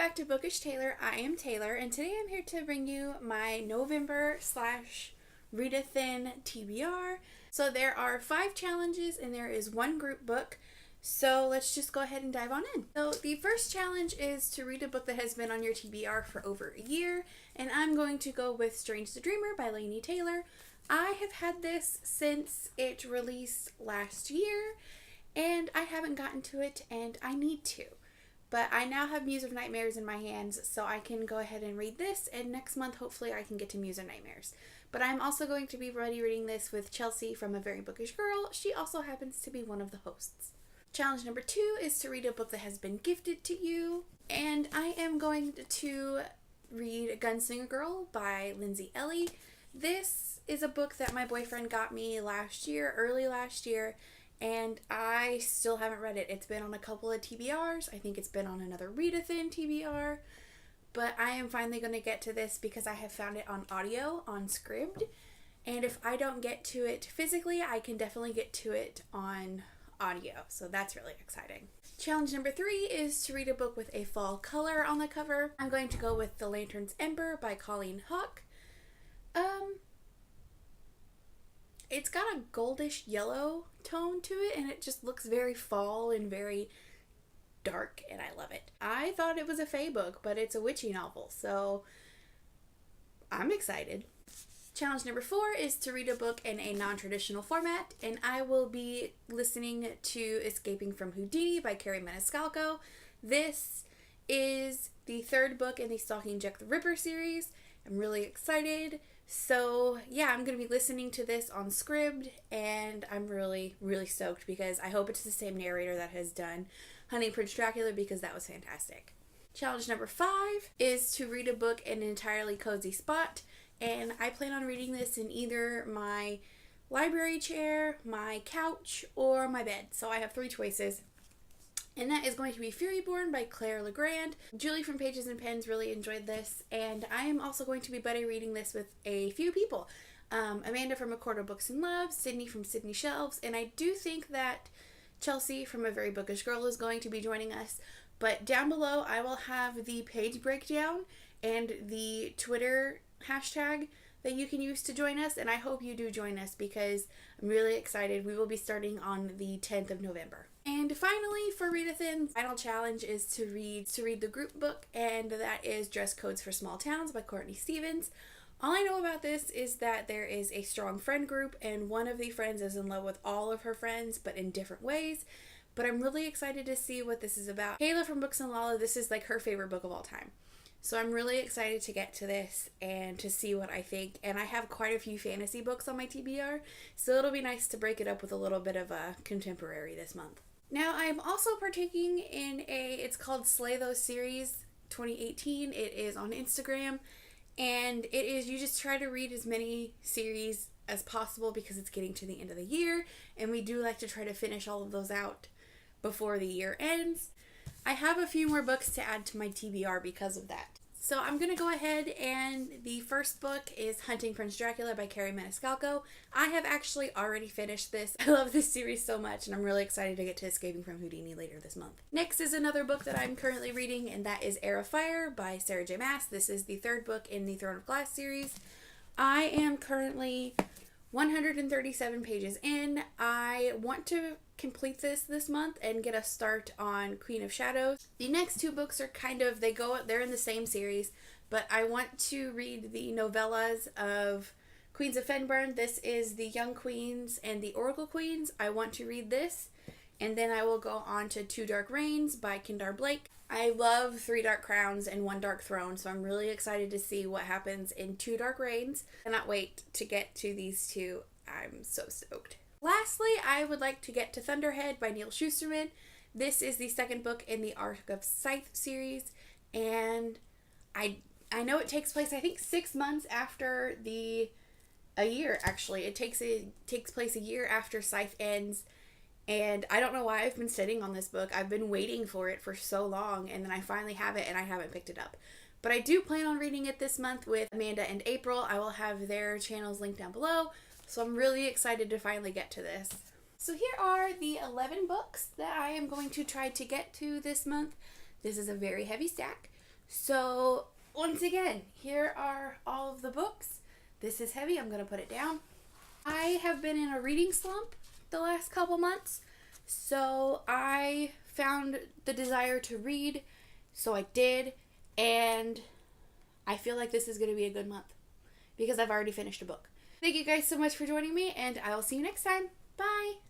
back to Bookish.Taylor. I am Taylor, and today I'm here to bring you my November / Readathin TBR. So there are 5 challenges and there is 1 group book. So let's just go ahead and dive on in. So the first challenge is to read a book that has been on your TBR for over a year, and I'm going to go with Strange the Dreamer by Laini Taylor. I have had this since it released last year, and I haven't gotten to it, and I need to. But I now have Muse of Nightmares in my hands, so I can go ahead and read this, and next month hopefully I can get to Muse of Nightmares. But I'm also going to be reading this with Chelsea from A Very Bookish Girl. She also happens to be one of the hosts. Challenge number 2 is to read a book that has been gifted to you, and I am going to read Gunson Girl by Lindsay Ellie. This is a book that my boyfriend got me early last year, and I still haven't read it. It's been on a couple of TBRs. I think it's been on another Readathin TBR. But I am finally going to get to this because I have found it on audio, on Scribd. And if I don't get to it physically, I can definitely get to it on audio. So that's really exciting. Challenge number 3 is to read a book with a fall color on the cover. I'm going to go with The Lanterns Ember by Colleen Hawke. It's got a goldish yellow tone to it, and it just looks very fall and very dark, and I love it. I thought it was a fae book, but it's a witchy novel, so I'm excited. Challenge number 4 is to read a book in a non-traditional format, and I will be listening to Escaping from Houdini by Carrie Maniscalco. This is the 3rd book in the Stalking Jack the Ripper series. I'm really excited. So yeah, I'm going to be listening to this on Scribd, and I'm really, really stoked because I hope it's the same narrator that has done Hunting Prince Dracula, because that was fantastic. Challenge number 5 is to read a book in an entirely cozy spot, and I plan on reading this in either my library chair, my couch, or my bed. So I have 3 choices. And that is going to be Furyborne by Claire Legrand. Julie from Pages and Pens really enjoyed this, and I am also going to be buddy reading this with a few people. Amanda from A Quarter Books and Love, Sydney from Sydney Shelves, and I do think that Chelsea from A Very Bookish Girl is going to be joining us. But down below I will have the page breakdown and the Twitter hashtag that you can use to join us, and I hope you do join us because I'm really excited. We will be starting on the 10th of November. And finally, for Readathin, the final challenge is to read the group book, and that is Dress Codes for Small Towns by Courtney Stevens. All I know about this is that there is a strong friend group, and one of the friends is in love with all of her friends, but in different ways. But I'm really excited to see what this is about. Kayla from Books and Lala, this is like her favorite book of all time. So I'm really excited to get to this and to see what I think. And I have quite a few fantasy books on my TBR, so it'll be nice to break it up with a little bit of a contemporary this month. Now I'm also partaking in it's called Slay Those Series 2018. It is on Instagram, and it is, you just try to read as many series as possible because it's getting to the end of the year, and we do like to try to finish all of those out before the year ends. I have a few more books to add to my TBR because of that. So I'm going to go ahead, and the first book is Hunting Prince Dracula by Carrie Maniscalco. I have actually already finished this. I love this series so much, and I'm really excited to get to Escaping from Houdini later this month. Next is another book that I'm currently reading, and that is Heir of Fire by Sarah J. Maas. This is the 3rd book in the Throne of Glass series. I am currently 137 pages in. I want to complete this month and get a start on Queen of Shadows. The next 2 books are they're in the same series, but I want to read the novellas of Queens of Fenburn. This is The Young Queens and The Oracle Queens. I want to read this, and then I will go on to 2 Dark Reigns by Kendar Blake. I love 3 Dark Crowns and 1 Dark Throne, so I'm really excited to see what happens in 2 Dark Reigns. I cannot wait to get to these 2. I'm so stoked. Lastly, I would like to get to Thunderhead by Neil Shusterman. This is the 2nd book in the Arc of Scythe series, and I know it takes place, I think, 6 months after a year actually. It takes place a year after Scythe ends, and I don't know why I've been sitting on this book. I've been waiting for it for so long, and then I finally have it, and I haven't picked it up. But I do plan on reading it this month with Amanda and April. I will have their channels linked down below. So I'm really excited to finally get to this. So here are the 11 books that I am going to try to get to this month. This is a very heavy stack. So, once again, here are all of the books. This is heavy. I'm going to put it down. I have been in a reading slump the last couple months, so I found the desire to read, so I did, and I feel like this is going to be a good month because I've already finished a book. Thank you guys so much for joining me, and I will see you next time. Bye!